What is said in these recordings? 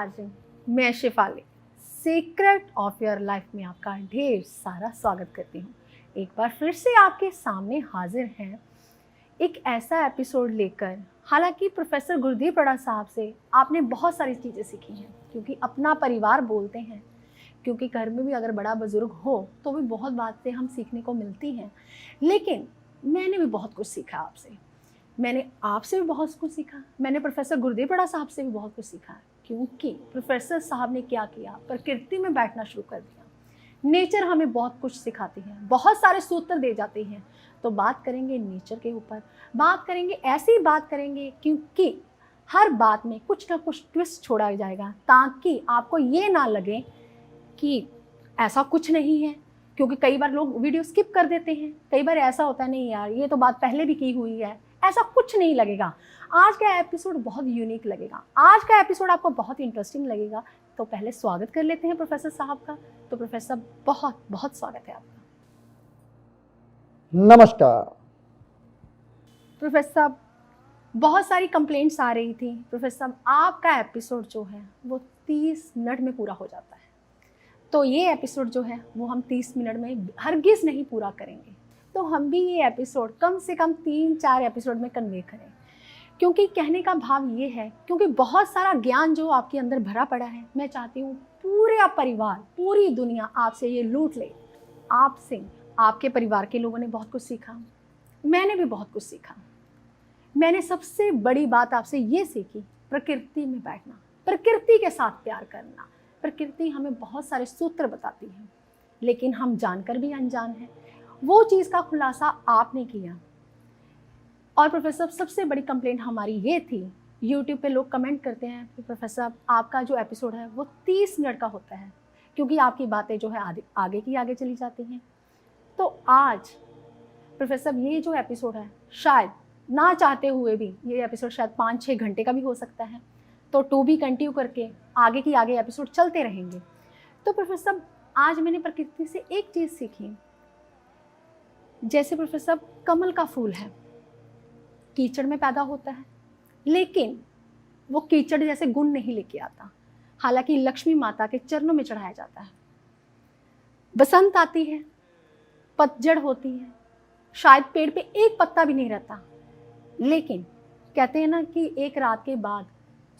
नमस्कार जी, मैं Shifali secret of your life में आपका ढेर सारा स्वागत करती हूँ। एक बार फिर से आपके सामने हाजिर हैं एक ऐसा एपिसोड लेकर। हालांकि प्रोफेसर गुरदीप बड़ा साहब से आपने बहुत सारी चीज़ें सीखी हैं, क्योंकि अपना परिवार बोलते हैं, क्योंकि घर में भी अगर बड़ा बुजुर्ग हो तो भी बहुत बातें हम सीखने को मिलती हैं। लेकिन मैंने भी बहुत कुछ सीखा आपसे, मैंने आपसे भी बहुत कुछ सीखा, मैंने प्रोफेसर गुरदीप बड़ा साहब से भी बहुत कुछ सीखा। क्योंकि प्रोफेसर साहब ने क्या किया, प्रकृति में बैठना शुरू कर दिया। नेचर हमें बहुत कुछ सिखाती है, बहुत सारे सूत्र दे जाती हैं। तो बात करेंगे नेचर के ऊपर, बात करेंगे, ऐसी बात करेंगे क्योंकि हर बात में कुछ ना कुछ ट्विस्ट छोड़ा जाएगा, ताकि आपको ये ना लगे कि ऐसा कुछ नहीं है। क्योंकि कई बार लोग वीडियो स्किप कर देते हैं, कई बार ऐसा होता है नहीं यार ये तो बात पहले भी की हुई है, ऐसा कुछ नहीं लगेगा। आज का एपिसोड बहुत यूनिक लगेगा, आज का एपिसोड आपको बहुत इंटरेस्टिंग लगेगा। तो पहले स्वागत कर लेते हैं प्रोफेसर साहब का। तो प्रोफेसर बहुत बहुत स्वागत है आपका। नमस्कार प्रोफेसर साहब, बहुत सारी कंप्लेंट्स आ रही थी। प्रोफेसर साहब, आपका एपिसोड जो है वो 30 मिनट में पूरा हो जाता है, तो ये एपिसोड जो है वो हम 30 मिनट में हरगिज़ नहीं पूरा करेंगे। तो हम भी ये एपिसोड कम से कम 3-4 एपिसोड में कन्वे करें। क्योंकि कहने का भाव ये है, क्योंकि बहुत सारा ज्ञान जो आपके अंदर भरा पड़ा है, मैं चाहती हूँ पूरा परिवार, पूरी दुनिया आपसे ये लूट ले। आपसे, आपके परिवार के लोगों ने बहुत कुछ सीखा, मैंने भी बहुत कुछ सीखा। मैंने सबसे बड़ी बात आपसे ये सीखी, प्रकृति में बैठना, प्रकृति के साथ प्यार करना। प्रकृति हमें बहुत सारे सूत्र बताती है, लेकिन हम जानकर भी अनजान हैं। वो चीज़ का खुलासा आपने किया। और प्रोफेसर, सबसे बड़ी कंप्लेंट हमारी ये थी, यूट्यूब पे लोग कमेंट करते हैं कि प्रोफेसर आपका जो एपिसोड है वो 30 मिनट का होता है, क्योंकि आपकी बातें जो है आगे की आगे चली जाती हैं। तो आज प्रोफेसर ये जो एपिसोड है, शायद ना चाहते हुए भी ये एपिसोड शायद 5-6 घंटे का भी हो सकता है। तो टू बी कंटिन्यू करके आगे की आगे एपिसोड चलते रहेंगे। तो प्रोफेसर, आज मैंने प्रकृति से एक चीज़ सीखी। जैसे प्रोफेसर, कमल का फूल है, कीचड़ में पैदा होता है, लेकिन वो कीचड़ जैसे गुण नहीं लेके आता। हालांकि लक्ष्मी माता के चरणों में चढ़ाया जाता है। बसंत आती है, पतझड़ होती है, शायद पेड़ पे एक पत्ता भी नहीं रहता, लेकिन कहते हैं ना कि एक रात के बाद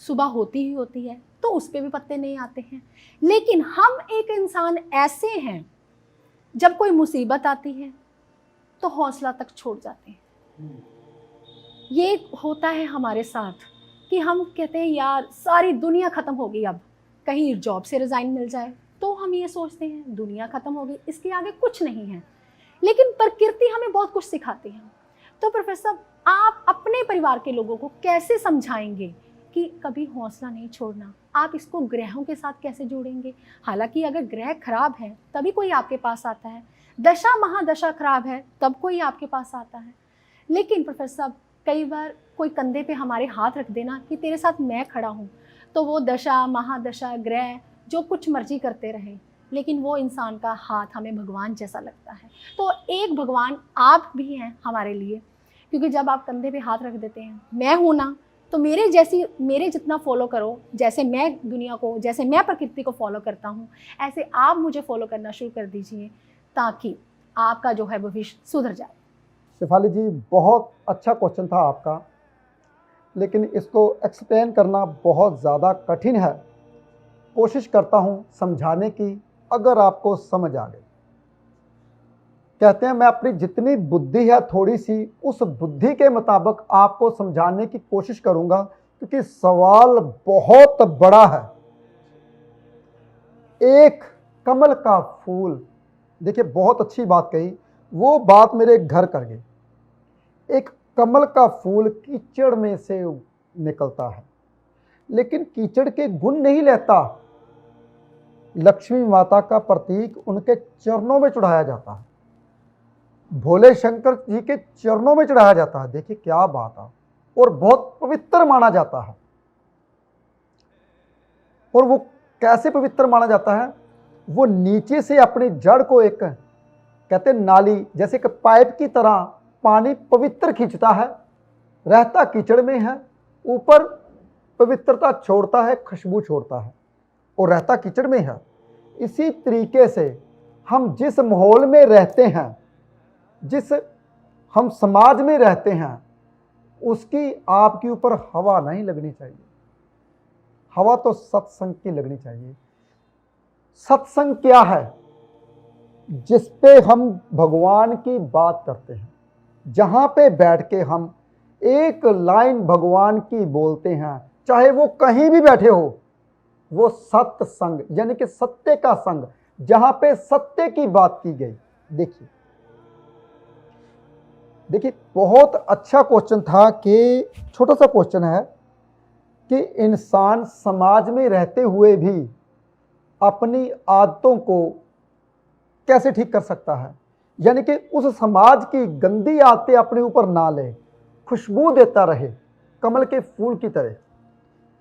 सुबह होती ही होती है, तो उस पे भी पत्ते नहीं आते हैं। लेकिन हम एक इंसान ऐसे हैं, जब कोई मुसीबत आती है तो हौसला तक छोड़ जाते हैं। ये होता है हमारे साथ कि हम कहते हैं यार सारी दुनिया ख़त्म हो गई, अब कहीं जॉब से रिज़ाइन मिल जाए, तो हम ये सोचते हैं दुनिया ख़त्म हो गई, इसके आगे कुछ नहीं है। लेकिन प्रकृति हमें बहुत कुछ सिखाती है। तो प्रोफेसर, आप अपने परिवार के लोगों को कैसे समझाएंगे कि कभी हौसला नहीं छोड़ना? आप इसको ग्रहों के साथ कैसे जोड़ेंगे? हालांकि अगर ग्रह खराब है तभी कोई आपके पास आता है, दशा महादशा खराब है तब कोई आपके पास आता है। लेकिन प्रोफेसर, कई बार कोई कंधे पे हमारे हाथ रख देना कि तेरे साथ मैं खड़ा हूँ, तो वो दशा महादशा ग्रह जो कुछ मर्जी करते रहे, लेकिन वो इंसान का हाथ हमें भगवान जैसा लगता है। तो एक भगवान आप भी हैं हमारे लिए, क्योंकि जब आप कंधे पे हाथ रख देते हैं, मैं हूँ ना, तो मेरे जितना फॉलो करो, जैसे मैं दुनिया को, जैसे मैं प्रकृति को फॉलो करता हूँ, ऐसे आप मुझे फॉलो करना शुरू कर दीजिए, ताकि आपका जो है भविष्य सुधर जाए। शिफाली जी, बहुत अच्छा क्वेश्चन था आपका, लेकिन इसको एक्सप्लेन करना बहुत ज़्यादा कठिन है। कोशिश करता हूँ समझाने की, अगर आपको समझ आ गई। कहते हैं मैं अपनी जितनी बुद्धि है थोड़ी सी, उस बुद्धि के मुताबिक आपको समझाने की कोशिश करूँगा, क्योंकि सवाल बहुत बड़ा है। एक कमल का फूल, देखिए बहुत अच्छी बात कही, वो बात मेरे घर कर गई। एक कमल का फूल कीचड़ में से निकलता है, लेकिन कीचड़ के गुण नहीं लेता। लक्ष्मी माता का प्रतीक उनके चरणों में चढ़ाया जाता है, भोले शंकर जी के चरणों में चढ़ाया जाता है। देखिए क्या बात है, और बहुत पवित्र माना जाता है। और वो कैसे पवित्र माना जाता है? वो नीचे से अपनी जड़ को एक, कहते हैं नाली, जैसे कि पाइप की तरह पानी पवित्र खींचता है, रहता कीचड़ में है, ऊपर पवित्रता छोड़ता है, खुशबू छोड़ता है और रहता कीचड़ में है। इसी तरीके से हम जिस माहौल में रहते हैं, जिस हम समाज में रहते हैं, उसकी आपके ऊपर हवा नहीं लगनी चाहिए। हवा तो सत्संग की लगनी चाहिए। सत्संग क्या है? जिस पे हम भगवान की बात करते हैं, जहां पे बैठ के हम एक लाइन भगवान की बोलते हैं, चाहे वो कहीं भी बैठे हो, वो सत्संग यानी कि सत्य का संग, जहां पे सत्य की बात की गई। देखिए देखिए, बहुत अच्छा क्वेश्चन था कि छोटा सा क्वेश्चन है कि इंसान समाज में रहते हुए भी अपनी आदतों को कैसे ठीक कर सकता है, यानी कि उस समाज की गंदी आदतें अपने ऊपर ना ले, खुशबू देता रहे कमल के फूल की तरह।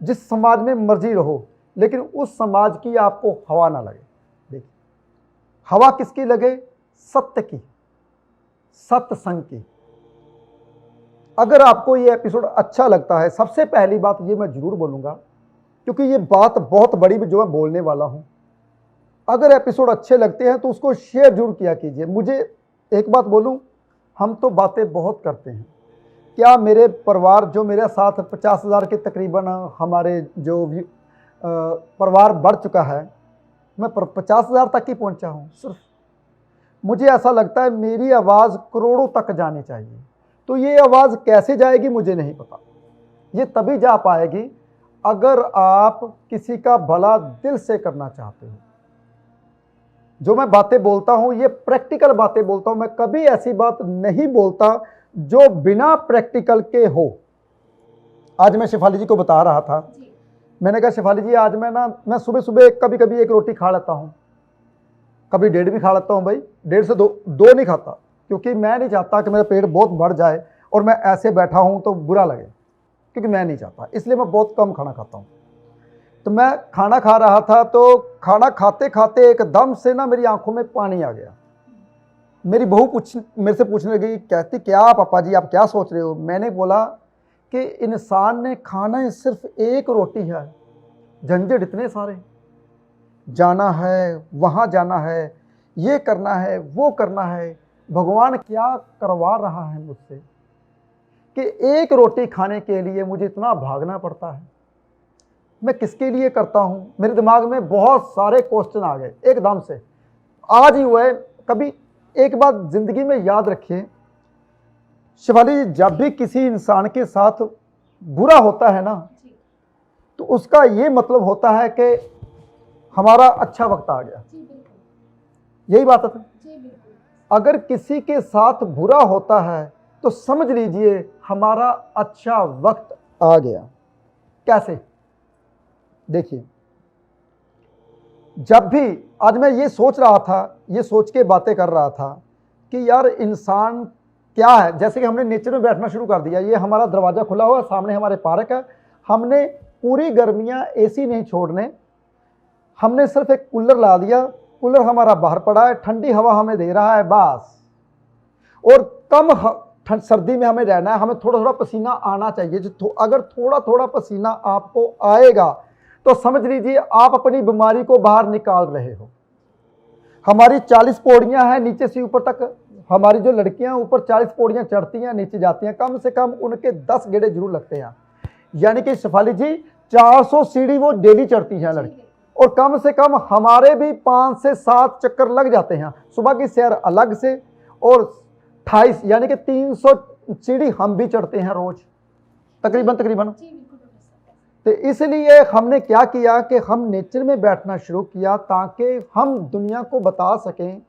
जिस समाज में मर्जी रहो, लेकिन उस समाज की आपको हवा ना लगे। देखिए, हवा किसकी लगे? सत्य की, सत्संग की। अगर आपको ये एपिसोड अच्छा लगता है, सबसे पहली बात ये मैं जरूर बोलूँगा, क्योंकि ये बात बहुत बड़ी भी जो मैं बोलने वाला हूँ, अगर एपिसोड अच्छे लगते हैं तो उसको शेयर जरूर किया कीजिए। मुझे एक बात बोलूँ, हम तो बातें बहुत करते हैं। क्या मेरे परिवार जो मेरे साथ 50,000 के तकरीबन हमारे जो परिवार बढ़ चुका है, मैं 50,000 तक ही पहुंचा हूं। सिर्फ मुझे ऐसा लगता है मेरी आवाज़ करोड़ों तक जानी चाहिए। तो ये आवाज़ कैसे जाएगी मुझे नहीं पता। ये तभी जा पाएगी अगर आप किसी का भला दिल से करना चाहते हो। जो मैं बातें बोलता हूं, ये प्रैक्टिकल बातें बोलता हूं। मैं कभी ऐसी बात नहीं बोलता जो बिना प्रैक्टिकल के हो। आज मैं शेफाली जी को बता रहा था, मैंने कहा शेफाली जी आज मैं सुबह सुबह कभी कभी एक रोटी खा लेता हूँ, कभी 1.5 भी खा लेता हूँ। भाई 1.5 से 2 नहीं खाता, क्योंकि मैं नहीं चाहता कि मेरा पेट बहुत बढ़ जाए और मैं ऐसे बैठा हूँ तो बुरा लगे, क्योंकि मैं नहीं चाहता। इसलिए मैं बहुत कम खाना खाता हूँ। तो मैं खाना खा रहा था, तो खाना खाते खाते एकदम से ना मेरी आंखों में पानी आ गया। मेरी बहू मेरे से पूछने लगी, कहती क्या पापा जी आप क्या सोच रहे हो? मैंने बोला कि इंसान ने खाना सिर्फ एक रोटी है, झंझट इतने सारे, जाना है, वहाँ जाना है, ये करना है, वो करना है। भगवान क्या करवा रहा है मुझसे कि एक रोटी खाने के लिए मुझे इतना भागना पड़ता है? मैं किसके लिए करता हूँ? मेरे दिमाग में बहुत सारे क्वेश्चन आ गए एकदम से। आज ही हुआ है। कभी एक बात जिंदगी में याद रखिए शिवाली, जब भी किसी इंसान के साथ बुरा होता है ना, तो उसका ये मतलब होता है कि हमारा अच्छा वक्त आ गया। यही बात है। अगर किसी के साथ बुरा होता है तो समझ लीजिए हमारा अच्छा वक्त आ गया। कैसे? देखिए, जब भी आज मैं ये सोच रहा था, ये सोच के बातें कर रहा था कि यार इंसान क्या है। जैसे कि हमने नेचर में बैठना शुरू कर दिया, ये हमारा दरवाज़ा खुला हुआ, सामने हमारे पार्क है, हमने पूरी गर्मियां एसी नहीं छोड़ने, हमने सिर्फ एक कूलर ला दिया, कूलर हमारा बाहर पड़ा है, ठंडी हवा हमें दे रहा है बस। और कम सर्दी में हमें रहना है, हमें थोड़ा थोड़ा पसीना आना चाहिए। जो अगर थोड़ा थोड़ा पसीना आपको आएगा तो समझ लीजिए आप अपनी बीमारी को बाहर निकाल रहे हो। हमारी 40 पौड़ियां हैं नीचे से ऊपर तक। हमारी जो लड़कियां ऊपर 40 पौड़ियां चढ़ती हैं, नीचे जाती हैं, कम से कम उनके 10 गेड़े जरूर लगते हैं। यानी कि शेफाली जी 400 सीढ़ी वो डेली चढ़ती हैं लड़की, और कम से कम हमारे भी 5 से 7 चक्कर लग जाते हैं। सुबह की सैर अलग से, और 28 यानी कि 300 सीढ़ी हम भी चढ़ते हैं रोज तकरीबन। तो इसलिए हमने क्या किया कि हम नेचर में बैठना शुरू किया, ताकि हम दुनिया को बता सकें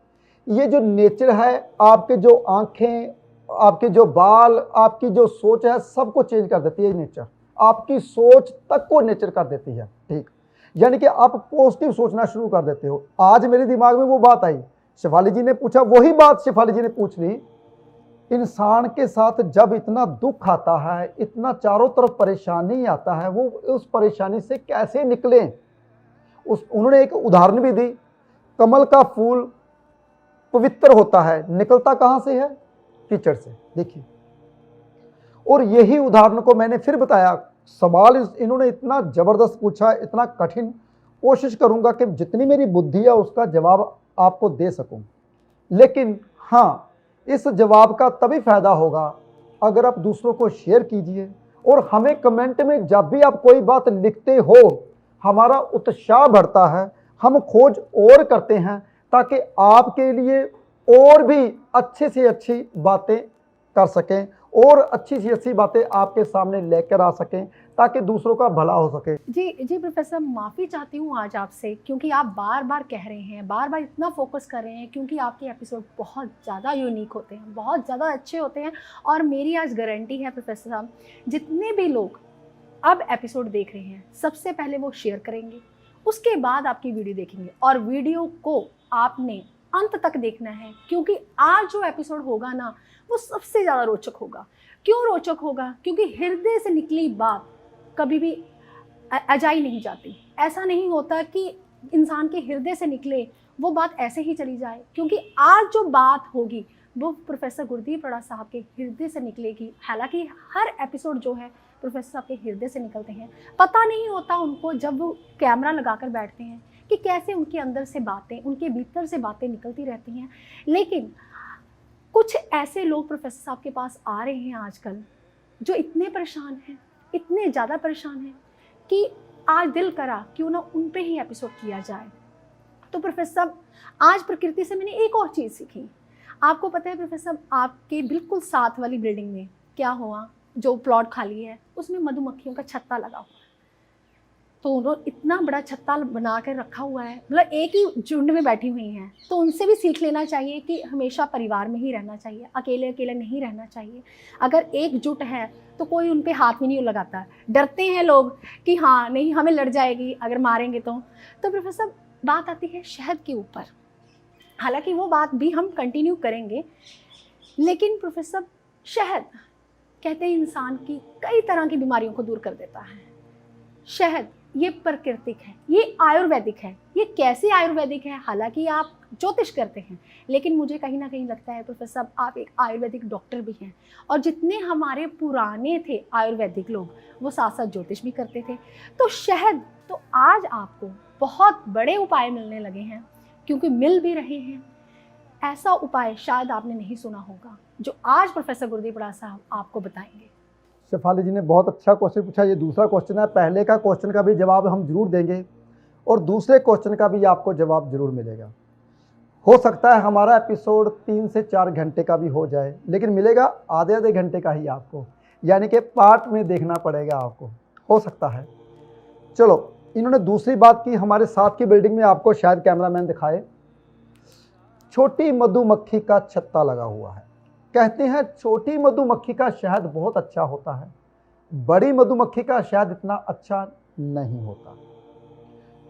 ये जो नेचर है, आपके जो आंखें, आपके जो बाल, आपकी जो सोच है, सबको चेंज कर देती है नेचर। आपकी सोच तक को नेचर कर देती है। ठीक, यानी कि आप पॉजिटिव सोचना शुरू कर देते हो। आज मेरे दिमाग में वो बात आई, शेफाली जी ने पूछा, वही बात शेफाली जी ने पूछ ली। इंसान के साथ जब इतना दुख आता है, इतना चारों तरफ परेशानी आता है, वो उस परेशानी से कैसे निकले? उन्होंने एक उदाहरण भी दी, कमल का फूल पवित्र होता है, निकलता कहां से है? कीचड़ से। देखिए, और यही उदाहरण को मैंने फिर बताया सवाल इन्होंने इतना ज़बरदस्त पूछा, इतना कठिन, कोशिश करूँगा कि जितनी मेरी बुद्धि है उसका जवाब आपको दे सकूँ। लेकिन हाँ, इस जवाब का तभी फ़ायदा होगा अगर आप दूसरों को शेयर कीजिए, और हमें कमेंट में जब भी आप कोई बात लिखते हो हमारा उत्साह बढ़ता है, हम खोज और करते हैं ताकि आपके लिए और भी अच्छी से अच्छी बातें कर सकें और अच्छी से अच्छी बातें आपके सामने लेकर आ सकें ताकि दूसरों का भला हो सके। जी प्रोफेसर, माफ़ी चाहती हूँ आज आपसे, क्योंकि आप बार बार कह रहे हैं, बार बार इतना फोकस कर रहे हैं, क्योंकि आपके एपिसोड बहुत ज़्यादा यूनिक होते हैं, बहुत ज़्यादा अच्छे होते हैं। और मेरी आज गारंटी है प्रोफेसर साहब, जितने भी लोग अब एपिसोड देख रहे हैं सबसे पहले वो शेयर करेंगे, उसके बाद आपकी वीडियो देखेंगे, और वीडियो को आपने अंत तक देखना है, क्योंकि आज जो एपिसोड होगा ना वो सबसे ज़्यादा रोचक होगा। क्यों रोचक होगा? क्योंकि हृदय से निकली बात कभी भी अजाई नहीं जाती। ऐसा नहीं होता कि इंसान के हृदय से निकले वो बात ऐसे ही चली जाए, क्योंकि आज जो बात होगी वो प्रोफेसर गुरदीप रड़ा साहब के हृदय से निकलेगी। हालांकि हर एपिसोड जो है प्रोफेसर साहब के हृदय से निकलते हैं, पता नहीं होता उनको जब वो कैमरा लगाकर बैठते हैं कि कैसे उनके अंदर से बातें, उनके भीतर से बातें निकलती रहती हैं। लेकिन कुछ ऐसे लोग प्रोफेसर साहब के पास आ रहे हैं आजकल जो इतने परेशान हैं, इतने ज़्यादा परेशान हैं कि आज दिल करा क्यों ना उन पे ही एपिसोड किया जाए। तो प्रोफेसर साहब, आज प्रकृति से मैंने एक और चीज़ सीखी। आपको पता है प्रोफेसर साहब, आपके बिल्कुल साथ वाली बिल्डिंग में क्या हुआ, जो प्लॉट खाली है उसमें मधुमक्खियों का छत्ता लगा हुआ है। तो उन्होंने इतना बड़ा छत्ता बना कर रखा हुआ है, मतलब एक ही झुंड में बैठी हुई हैं। तो उनसे भी सीख लेना चाहिए कि हमेशा परिवार में ही रहना चाहिए, अकेले अकेले नहीं रहना चाहिए। अगर एकजुट है तो कोई उन पे हाथ भी नहीं लगाता। डरते हैं लोग कि हाँ नहीं हमें लड़ जाएगी अगर मारेंगे तो प्रोफेसर बात आती है शहद के ऊपर। हालांकि वो बात भी हम कंटिन्यू करेंगे, लेकिन प्रोफेसर शहद कहते हैं इंसान की कई तरह की बीमारियों को दूर कर देता है। शहद ये प्राकृतिक है, ये आयुर्वेदिक है। ये कैसे आयुर्वेदिक है? हालांकि आप ज्योतिष करते हैं, लेकिन मुझे कहीं ना कहीं लगता है प्रोफेसर साहब आप एक आयुर्वेदिक डॉक्टर भी हैं। और जितने हमारे पुराने थे आयुर्वेदिक लोग वो साथ साथ ज्योतिष भी करते थे। तो शहद तो आज आपको बहुत बड़े उपाय मिलने लगे हैं, क्योंकि मिल भी रहे हैं। ऐसा उपाय शायद आपने नहीं सुना होगा जो आज प्रोफेसर गुरदीप रड़ा साहब आपको बताएंगे। शेफाली जी ने बहुत अच्छा क्वेश्चन पूछा। ये दूसरा क्वेश्चन है, पहले का क्वेश्चन का भी जवाब हम जरूर देंगे और दूसरे क्वेश्चन का भी आपको जवाब जरूर मिलेगा। हो सकता है हमारा एपिसोड 3 से 4 घंटे का भी हो जाए, लेकिन मिलेगा आधे आधे घंटे का ही आपको, यानी कि पार्ट में देखना पड़ेगा आपको, हो सकता है। चलो, इन्होंने दूसरी बात की, हमारे साथ की बिल्डिंग में आपको शायद कैमरामैन दिखाए, छोटी मधुमक्खी का छत्ता लगा हुआ है। कहते हैं छोटी मधुमक्खी का शहद बहुत अच्छा होता है, बड़ी मधुमक्खी का शहद इतना अच्छा नहीं होता।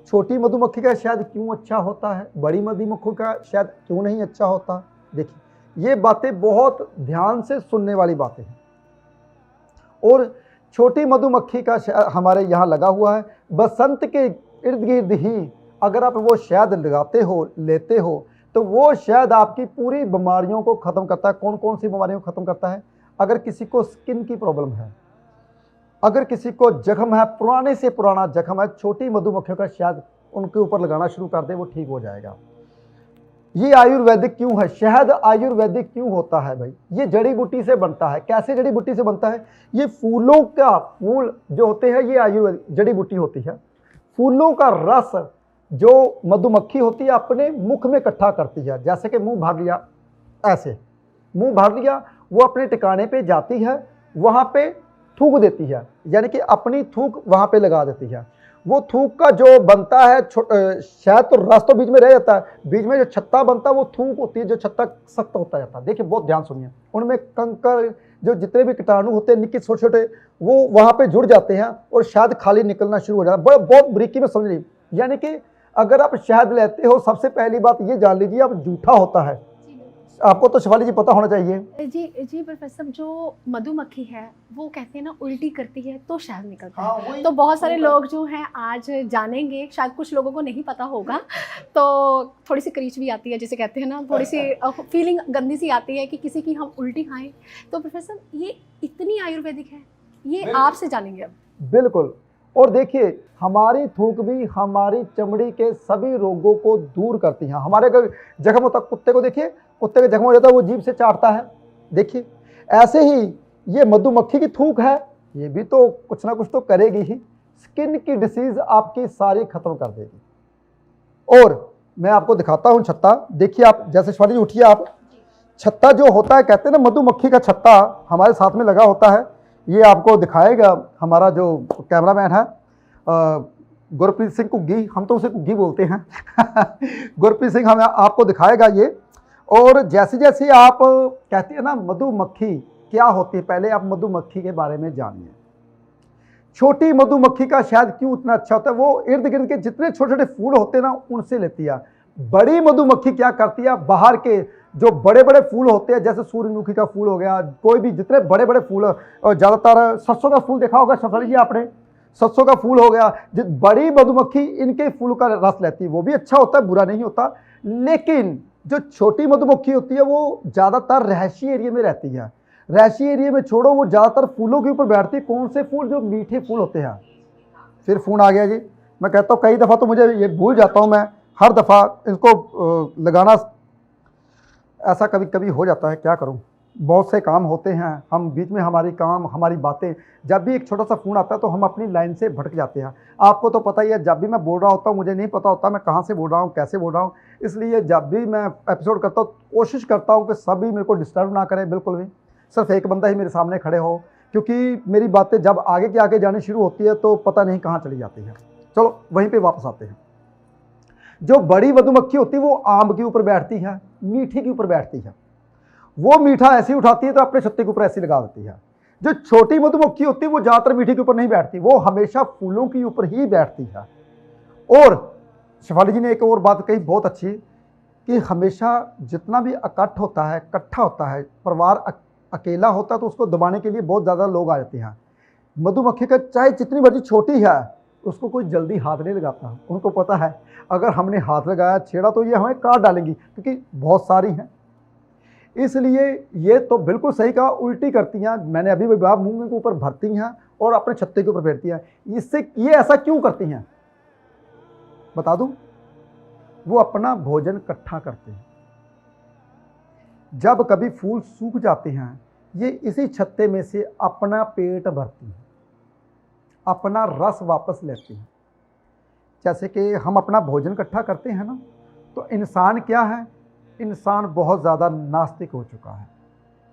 छोटी मधुमक्खी का शहद क्यों अच्छा होता है, बड़ी मधुमक्खी का शहद क्यों नहीं अच्छा होता? देखिए, ये बातें बहुत ध्यान से सुनने वाली बातें हैं। और छोटी मधुमक्खी का शहद हमारे यहाँ लगा हुआ है। बसंत के इर्द गिर्द ही अगर आप वो शहद लगाते हो, लेते हो, तो वो शहद आपकी पूरी बीमारियों को ख़त्म करता है। कौन कौन सी बीमारियों को ख़त्म करता है? अगर किसी को स्किन की प्रॉब्लम है, अगर किसी को जख्म है, पुराने से पुराना जख्म है, छोटी मधुमक्खियों का शहद उनके ऊपर लगाना शुरू कर दे, वो ठीक हो जाएगा। ये आयुर्वेदिक क्यों है? शहद आयुर्वेदिक क्यों होता है भाई? ये जड़ी बूटी से बनता है। कैसे जड़ी बूटी से बनता है? ये फूलों का, फूल जो होते हैं ये आयुर्वेदिक जड़ी बूटी होती है। फूलों का रस जो मधुमक्खी होती है अपने मुख में इकट्ठा करती है। जैसे कि मुंह भर लिया, ऐसे मुंह भर लिया, वो अपने ठिकाने पे जाती है, वहाँ पे थूक देती है, यानी कि अपनी थूक वहाँ पे लगा देती है। वो थूक का जो बनता है शहद, तो रस तो बीच में रह जाता है, बीच में जो छत्ता बनता है वो थूक होती है, जो छत्ता सख्त होता जाता है। देखिए, बहुत ध्यान सुनिए, उनमें कंकर जो जितने भी कीटाणु होते हैं निक्के छोटे छोटे, वो वहाँ पे जुड़ जाते हैं और शहद खाली निकलना शुरू हो जाता है। बहुत बारीकी में समझ लीजिए, यानी कि अगर आप शहद लेते हो, सबसे पहली बात ये जान लीजिए आप जूठा होता है। आपको तो शेफाली जी पता होना चाहिए। जी प्रोफेसर, जो मधुमक्खी है वो कहते हैं ना उल्टी करती है तो शहद निकलता है। हाँ, तो बहुत सारे लोग जो हैं आज जानेंगे, शायद कुछ लोगों को नहीं पता होगा, तो थोड़ी सी क्रीच भी आती है, जिसे कहते हैं ना, थोड़ी सी फीलिंग गंदी सी आती है कि किसी की हम उल्टी खाएं। तो प्रोफेसर ये इतनी आयुर्वेदिक है, ये आपसे जानेंगे अब। बिल्कुल। और देखिए, हमारी थूक भी हमारी चमड़ी के सभी रोगों को दूर करती है। हमारे अगर जख्म होता, कुत्ते को देखिए, कुत्ते का जख्म हो जाता है वो जीभ से चाटता है, देखिए। ऐसे ही ये मधुमक्खी की थूक है, ये भी तो कुछ ना कुछ तो करेगी ही, स्किन की डिसीज आपकी सारी खत्म कर देगी। और मैं आपको दिखाता हूं छत्ता, देखिए आप, जैसे शिवानी जी उठिए आप। छत्ता जो होता है, कहते हैं ना मधुमक्खी का छत्ता हमारे साथ में लगा होता है, ये आपको दिखाएगा हमारा जो कैमरामैन है गुरप्रीत सिंह कुग्गी, हम तो उसे कुग्गी बोलते हैं गुरप्रीत सिंह हमें आपको दिखाएगा ये। और जैसे जैसे आप कहते हैं ना मधुमक्खी क्या होती है, पहले आप मधुमक्खी के बारे में जानिए। छोटी मधुमक्खी का शायद क्यों इतना अच्छा होता है, वो इर्द गिर्द के जितने छोटे छोटे फूल होते हैं ना उनसे लेती है। बड़ी मधुमक्खी क्या करती है, बाहर के जो बड़े बड़े फूल होते हैं, जैसे सूर्यमुखी का फूल हो गया, कोई भी जितने बड़े बड़े फूल, और ज्यादातर सरसों का फूल देखा होगा सफारी जी आपने, सरसों का फूल हो गया, बड़ी मधुमक्खी इनके फूल का रस लेती है, वो भी अच्छा होता है, बुरा नहीं होता। लेकिन जो छोटी मधुमक्खी होती है वो ज्यादातर रहस्य एरिया में रहती है। रहस्य एरिया में छोड़ो, वो ज्यादातर फूलों के ऊपर बैठती है। कौन से फूल, जो मीठे फूल होते हैं। फिर फोन आ गया जी, मैं कहता हूँ कई दफा तो मुझे ये भूल जाता हूँ, मैं हर दफा इसको लगाना ऐसा कभी कभी हो जाता है, क्या करूं, बहुत से काम होते हैं, हम बीच में हमारी काम हमारी बातें, जब भी एक छोटा सा फ़ोन आता है तो हम अपनी लाइन से भटक जाते हैं। आपको तो पता ही है, जब भी मैं बोल रहा होता हूँ मुझे नहीं पता होता मैं कहाँ से बोल रहा हूँ, कैसे बोल रहा हूँ। इसलिए जब भी मैं एपिसोड करता हूँ कोशिश करता हूँ कि सभी मेरे को डिस्टर्ब ना करें, बिल्कुल भी, सिर्फ एक बंदा ही मेरे सामने खड़े हो, क्योंकि मेरी बातें जब आगे के आगे जानी शुरू होती है तो पता नहीं कहाँ चली जाती है। चलो वहीं पर वापस आते हैं। जो बड़ी मधुमक्खी होती है वो आम के ऊपर बैठती है, मीठी के ऊपर बैठती है, वो मीठा ऐसी उठाती है तो अपने छत्ते के ऊपर ऐसी लगा देती है। जो छोटी मधुमक्खी होती है वो ज्यादातर मीठी के ऊपर नहीं बैठती, वो हमेशा फूलों के ऊपर ही बैठती है। और शिवाली जी ने एक और बात कही बहुत अच्छी, कि हमेशा जितना भी इकट्ठ होता है, इकट्ठा होता है, परिवार अकेला होता है तो उसको दबाने के लिए बहुत ज़्यादा लोग आ जाते हैं। मधुमक्खी का चाहे जितनी बड़ी छोटी है उसको कोई जल्दी हाथ नहीं लगाता, उनको पता है अगर हमने हाथ लगाया छेड़ा तो ये हमें काट डालेंगी, क्योंकि बहुत सारी हैं। इसलिए ये तो बिल्कुल सही कहा, उल्टी करती हैं, मैंने अभी भी मुंह के ऊपर भरती हैं और अपने छत्ते के ऊपर फेरती हैं। इससे ये ऐसा क्यों करती हैं बता दूं, वो अपना भोजन इकट्ठा करते हैं। जब कभी फूल सूख जाते हैं ये इसी छत्ते में से अपना पेट भरती हैं, अपना रस वापस लेती हैं। जैसे कि हम अपना भोजन इकट्ठा करते हैं ना, तो इंसान क्या है, इंसान बहुत ज़्यादा नास्तिक हो चुका है।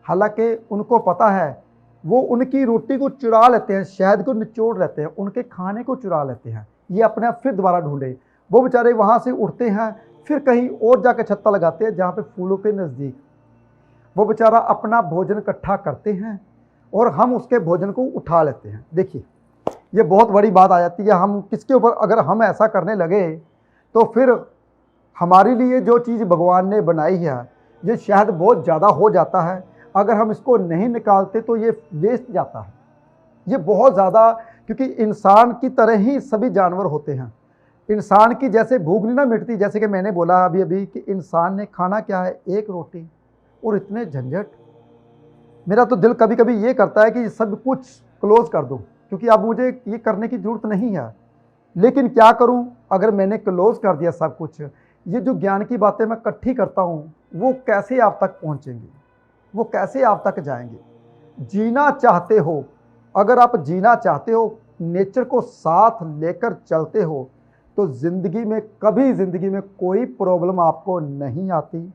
हालांकि उनको पता है, वो उनकी रोटी को चुरा लेते हैं, शहद को निचोड़ लेते हैं, उनके खाने को चुरा लेते हैं, ये अपने आप फिर दोबारा ढूंढे। वो बेचारे वहाँ से उठते हैं, फिर कहीं और जाकर छत्ता लगाते हैं जहाँ पे फूलों के नज़दीक। वो बेचारा अपना भोजन इकट्ठा करते हैं और हम उसके भोजन को उठा लेते हैं। देखिए ये बहुत बड़ी बात आ जाती है, हम किसके ऊपर अगर हम ऐसा करने लगे तो फिर हमारे लिए जो चीज़ भगवान ने बनाई है ये शायद बहुत ज़्यादा हो जाता है, अगर हम इसको नहीं निकालते तो ये वेस्ट जाता है, ये बहुत ज़्यादा। क्योंकि इंसान की तरह ही सभी जानवर होते हैं, इंसान की जैसे भूख नहीं ना मिटती, जैसे कि मैंने बोला अभी अभी कि इंसान ने खाना क्या है, एक रोटी और इतने झंझट। मेरा तो दिल कभी कभी ये करता है कि सब कुछ क्लोज कर दूं, क्योंकि अब मुझे ये करने की ज़रूरत नहीं है। लेकिन क्या करूं, अगर मैंने क्लोज कर दिया सब कुछ, ये जो ज्ञान की बातें मैं इकट्ठी करता हूँ वो कैसे आप तक पहुँचेंगी, वो कैसे आप तक जाएंगे। जीना चाहते हो, अगर आप जीना चाहते हो, नेचर को साथ लेकर चलते हो, तो ज़िंदगी में कभी ज़िंदगी में कोई प्रॉब्लम आपको नहीं आती।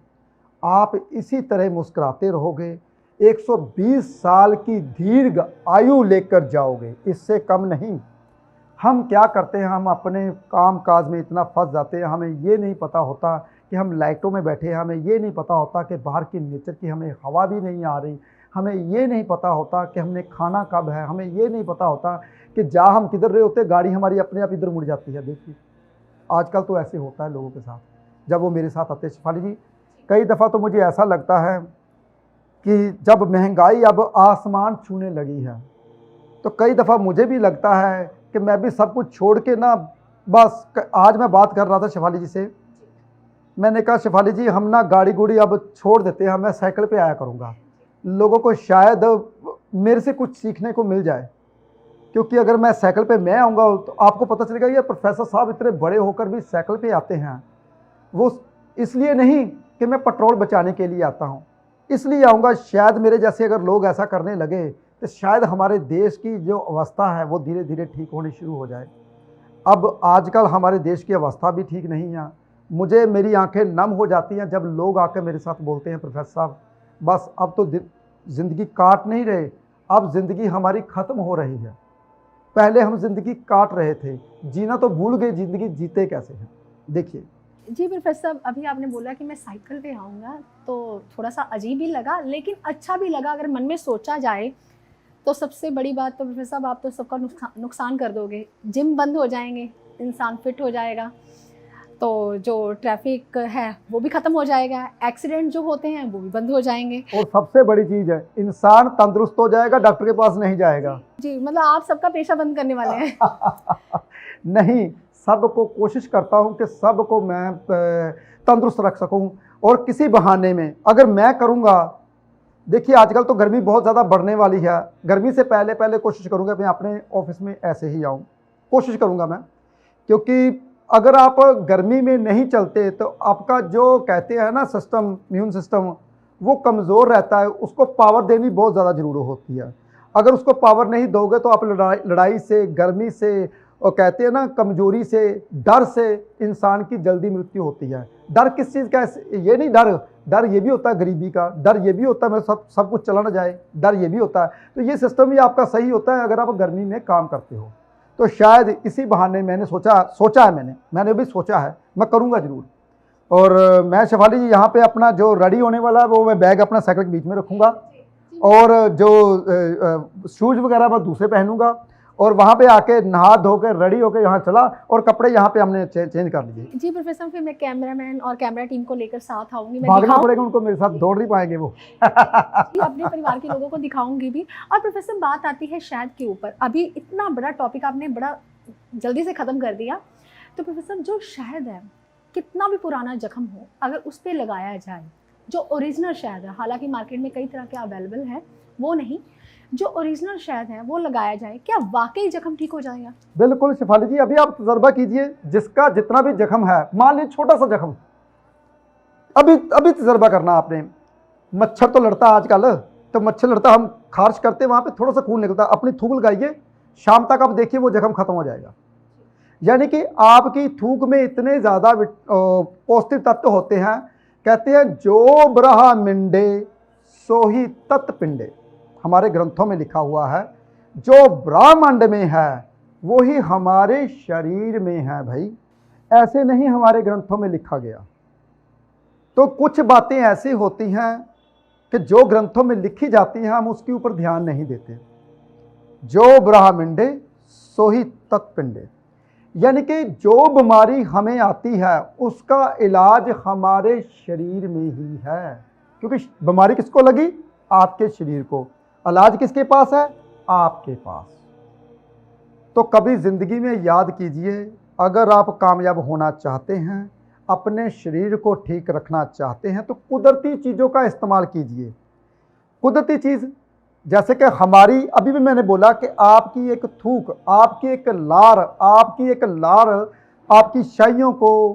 आप इसी तरह मुस्कुराते रहोगे, 120 साल की दीर्घ आयु लेकर जाओगे, इससे कम नहीं। हम क्या करते हैं, हम अपने काम काज में इतना फंस जाते हैं, हमें ये नहीं पता होता कि हम लाइटों में बैठे हैं, हमें ये नहीं पता होता कि बाहर की नेचर की हमें हवा भी नहीं आ रही, हमें ये नहीं पता होता कि हमने खाना कब है, हमें ये नहीं पता होता कि जहाँ हम किधर रहे होते गाड़ी हमारी अपने आप इधर मुड़ जाती है। देखिए आजकल तो ऐसे होता है लोगों के साथ, जब वो मेरे साथ आते हैं। शिफाली जी कई दफ़ा तो मुझे ऐसा लगता है कि जब महंगाई अब आसमान छूने लगी है तो कई दफ़ा मुझे भी लगता है कि मैं भी सब कुछ छोड़ के ना, बस आज मैं बात कर रहा था शिफाली जी से, मैंने कहा शिफाली जी हम ना गाड़ी गुड़ी अब छोड़ देते हैं, मैं साइकिल पे आया करूँगा, लोगों को शायद मेरे से कुछ सीखने को मिल जाए। क्योंकि अगर मैं साइकिल पे मैं आऊँगा तो आपको पता चलेगा यार प्रोफेसर साहब इतने बड़े होकर भी साइकिल पे आते हैं। वो इसलिए नहीं कि मैं पेट्रोल बचाने के लिए आता हूँ, इसलिए आऊँगा शायद मेरे जैसे अगर लोग ऐसा करने लगे तो शायद हमारे देश की जो अवस्था है वो धीरे धीरे ठीक होनी शुरू हो जाए। अब आजकल हमारे देश की अवस्था भी ठीक नहीं है। मुझे मेरी आंखें नम हो जाती हैं जब लोग आकर मेरे साथ बोलते हैं प्रोफेसर साहब बस अब तो ज़िंदगी काट नहीं रहे, अब ज़िंदगी हमारी ख़त्म हो रही है। पहले हम ज़िंदगी काट रहे थे, जीना तो भूल गए, ज़िंदगी जीते कैसे हैं। देखिए जी प्रोफेसर साहब, अभी आपने बोला कि मैं साइकिल पे आऊँगा तो थोड़ा सा अजीब ही लगा, लेकिन अच्छा भी लगा। अगर मन में सोचा जाए तो सबसे बड़ी बात तो प्रोफेसर साहब आप तो सबका नुकसान कर दोगे। जिम बंद हो जाएंगे, इंसान फिट हो जाएगा, तो जो ट्रैफिक है वो भी ख़त्म हो जाएगा, एक्सीडेंट जो होते हैं वो भी बंद हो जाएंगे, और सबसे बड़ी चीज़ है इंसान तंदुरुस्त हो जाएगा, डॉक्टर के पास नहीं जाएगा। जी मतलब आप सबका पेशा बंद करने वाले हैं। नहीं, सबको कोशिश करता हूं कि सबको मैं तंदुरुस्त रख सकूं, और किसी बहाने में अगर मैं करूंगा। देखिए आजकल तो गर्मी बहुत ज़्यादा बढ़ने वाली है, गर्मी से पहले पहले कोशिश करूंगा मैं अपने ऑफिस में ऐसे ही आऊं, कोशिश करूंगा मैं, क्योंकि अगर आप गर्मी में नहीं चलते तो आपका जो कहते हैं ना सिस्टम, इम्यून सिस्टम, वो कमज़ोर रहता है, उसको पावर देनी बहुत ज़्यादा ज़रूरी होती है। अगर उसको पावर नहीं दोगे तो आप लड़ाई से, गर्मी से, और कहते हैं ना कमजोरी से, डर से इंसान की जल्दी मृत्यु होती है। डर किस चीज़ का? ये नहीं डर ये भी होता है गरीबी का, डर ये भी होता है मैं सब कुछ चला ना जाए, डर ये भी होता है। तो ये सिस्टम भी आपका सही होता है अगर आप गर्मी में काम करते हो। तो शायद इसी बहाने मैंने सोचा है, मैंने भी सोचा है, मैं करूँगा ज़रूर। और मैं शेफाली जी यहाँ पे अपना जो रेडी होने वाला है वो मैं बैग अपना साइकिल के बीच में रखूँगा, और जो शूज़ वगैरह मैं दूसरे पहनूंगा, और वहाँ पे आके नहा धो के रेडी होकर यहाँ चला, और कपड़े यहाँ पे हमने चेंज कर लिए। जी प्रोफेसर, फिर मैं कैमरामैन और कैमरा टीम को लेकर साथ आऊँगी, मैं भागना पड़ेगा उनको, मेरे साथ दौड़ नहीं पाएंगे वो। अपने परिवार के लोगों को दिखाऊंगी भी। और प्रोफेसर बात आती है शहद के ऊपर, अभी इतना बड़ा टॉपिक आपने बड़ा जल्दी से ख़त्म कर दिया। तो प्रोफेसर जो शहद है, कितना भी पुराना जख्म हो, अगर उस पर लगाया जाए, जो ओरिजिनल शहद है, हालांकि मार्केट में कई तरह के अवेलेबल है, वो नहीं, जो ओरिजिनल शहद है वो लगाया जाए, क्या वाकई जख्म ठीक हो जाएगा? बिल्कुल शेफाली जी, अभी आप तजर्बा कीजिए, जिसका जितना भी जख्म है, मान लीजिए छोटा सा जख्म, अभी तजर्बा करना आपने। मच्छर तो लड़ता है आजकल, तो मच्छर लड़ता, हम खारिश करते वहाँ पे थोड़ा सा खून निकलता, अपनी थूक लगाइए, शाम तक आप देखिए वो जख्म खत्म हो जाएगा। यानी कि आपकी थूक में इतने ज़्यादा पौष्टिक तत्व होते हैं, कहते हैं जो ब्रहा मिंडे सो ही तत्पिंडे, हमारे ग्रंथों में लिखा हुआ है, जो ब्रह्मांड में है वो ही हमारे शरीर में है। भाई ऐसे नहीं हमारे ग्रंथों में लिखा गया। तो कुछ बातें ऐसी होती हैं कि जो ग्रंथों में लिखी जाती हैं हम उसके ऊपर ध्यान नहीं देते। जो ब्रह्मांडे सो ही तत्पिंडे, यानी कि जो बीमारी हमें आती है उसका इलाज हमारे शरीर में ही है, क्योंकि बीमारी किसको लगी? आपके शरीर को। इलाज किसके पास है? आपके पास। तो कभी ज़िंदगी में याद कीजिए, अगर आप कामयाब होना चाहते हैं, अपने शरीर को ठीक रखना चाहते हैं, तो कुदरती चीज़ों का इस्तेमाल कीजिए। कुदरती चीज़ जैसे कि हमारी, अभी भी मैंने बोला कि आपकी एक थूक, आपकी एक लार आपकी शाइयों को,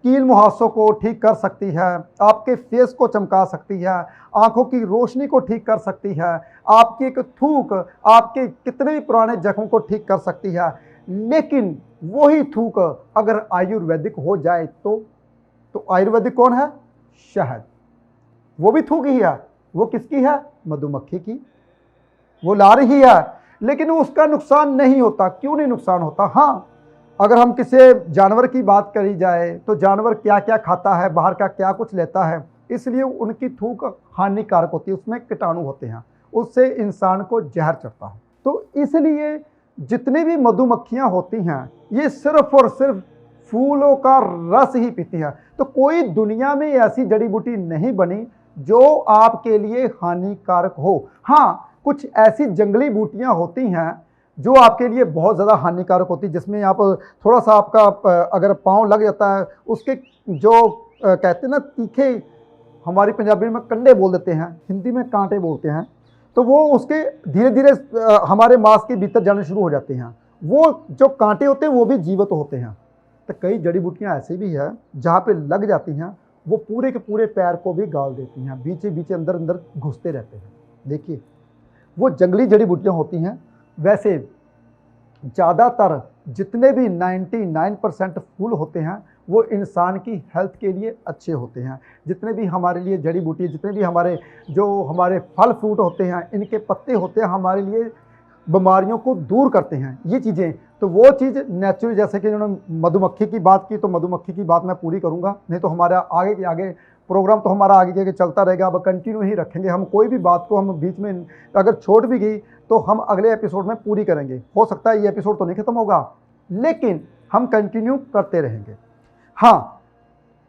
कील मुहासों को ठीक कर सकती है, आपके फेस को चमका सकती है, आंखों की रोशनी को ठीक कर सकती है, आपकी एक थूक आपके कितने भी पुराने जख्म को ठीक कर सकती है। लेकिन वही थूक अगर आयुर्वेदिक हो जाए तो आयुर्वेदिक कौन है? शहद। वो भी थूक ही है, वो किसकी है? मधुमक्खी की, वो ला रही है, लेकिन उसका नुकसान नहीं होता। क्यों नहीं नुकसान होता? हाँ, अगर हम किसी जानवर की बात करी जाए तो जानवर क्या क्या खाता है, बाहर का क्या कुछ लेता है, इसलिए उनकी थूक हानिकारक होती है, उसमें कीटाणु होते हैं, उससे इंसान को जहर चढ़ता है। तो इसलिए जितनी भी मधुमक्खियाँ होती हैं ये सिर्फ और सिर्फ फूलों का रस ही पीती हैं। तो कोई दुनिया में ऐसी जड़ी बूटी नहीं बनी जो आपके लिए हानिकारक हो। हाँ, कुछ ऐसी जंगली बूटियाँ होती हैं जो आपके लिए बहुत ज़्यादा हानिकारक होती है, जिसमें आप थोड़ा सा आपका अगर पाँव लग जाता है, उसके जो कहते हैं ना तीखे, हमारी पंजाबी में कंडे बोल देते हैं, हिंदी में कांटे बोलते हैं, तो वो उसके धीरे धीरे हमारे मांस के भीतर जाने शुरू हो जाते हैं। वो जो कांटे होते हैं वो भी जीवित होते हैं। तो कई जड़ी बूटियां ऐसी भी है जहाँ पे लग जाती हैं, वो पूरे के पूरे पैर को भी गाल देती हैं, बीचे बीचे अंदर अंदर घुसते रहते हैं। देखिए, वो जंगली जड़ी बूटियां होती हैं। वैसे ज़्यादातर जितने भी 99% फूल होते हैं वो इंसान की हेल्थ के लिए अच्छे होते हैं। जितने भी हमारे लिए जड़ी बूटी, जितने भी हमारे फल फ्रूट होते हैं, इनके पत्ते होते हैं, हमारे लिए बीमारियों को दूर करते हैं ये चीज़ें। तो वो चीज़ नेचुरल, जैसे कि उन्होंने मधुमक्खी की बात की, तो मधुमक्खी की बात मैं पूरी करूँगा, नहीं तो हमारा आगे के आगे प्रोग्राम तो हमारा आगे के चलता रहेगा। अब कंटिन्यू ही रखेंगे हम, कोई भी बात को हम बीच में अगर छोड़ भी गई तो हम अगले एपिसोड में पूरी करेंगे। हो सकता है ये एपिसोड तो नहीं खत्म होगा, लेकिन हम कंटिन्यू करते रहेंगे। हाँ,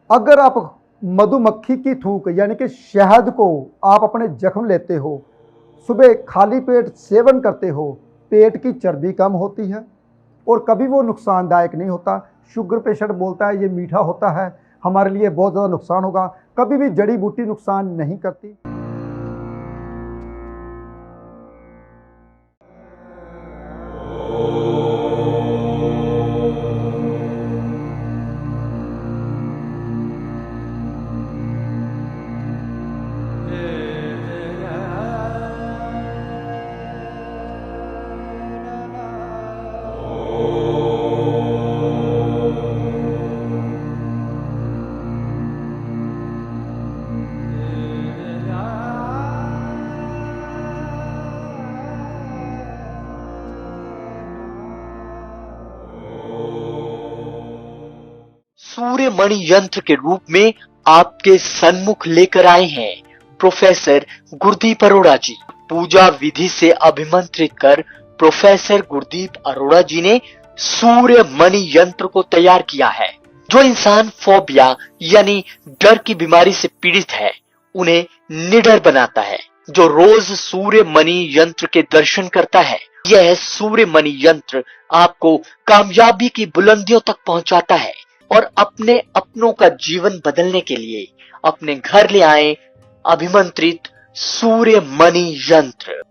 अगर आप मधुमक्खी की थूक यानी कि शहद को आप अपने जख्म लेते हो, सुबह खाली पेट सेवन करते हो, पेट की चर्बी कम होती है और कभी वो नुकसानदायक नहीं होता। शुगर पेशेंट बोलता है ये मीठा होता है, हमारे लिए बहुत ज़्यादा नुकसान होगा, कभी भी जड़ी बूटी नुकसान नहीं करती। सूर्य मणि यंत्र के रूप में आपके सन्मुख लेकर आए हैं प्रोफेसर गुरदीप अरोड़ा जी। पूजा विधि से अभिमंत्रित कर प्रोफेसर गुरदीप अरोड़ा जी ने सूर्य मणि यंत्र को तैयार किया है। जो इंसान फोबिया यानी डर की बीमारी से पीड़ित है उन्हें निडर बनाता है। जो रोज सूर्य मणि यंत्र के दर्शन करता है, यह सूर्य मणि यंत्र आपको कामयाबी की बुलंदियों तक पहुंचाता है। और अपने अपनों का जीवन बदलने के लिए अपने घर ले आए अभिमंत्रित सूर्य मणि यंत्र।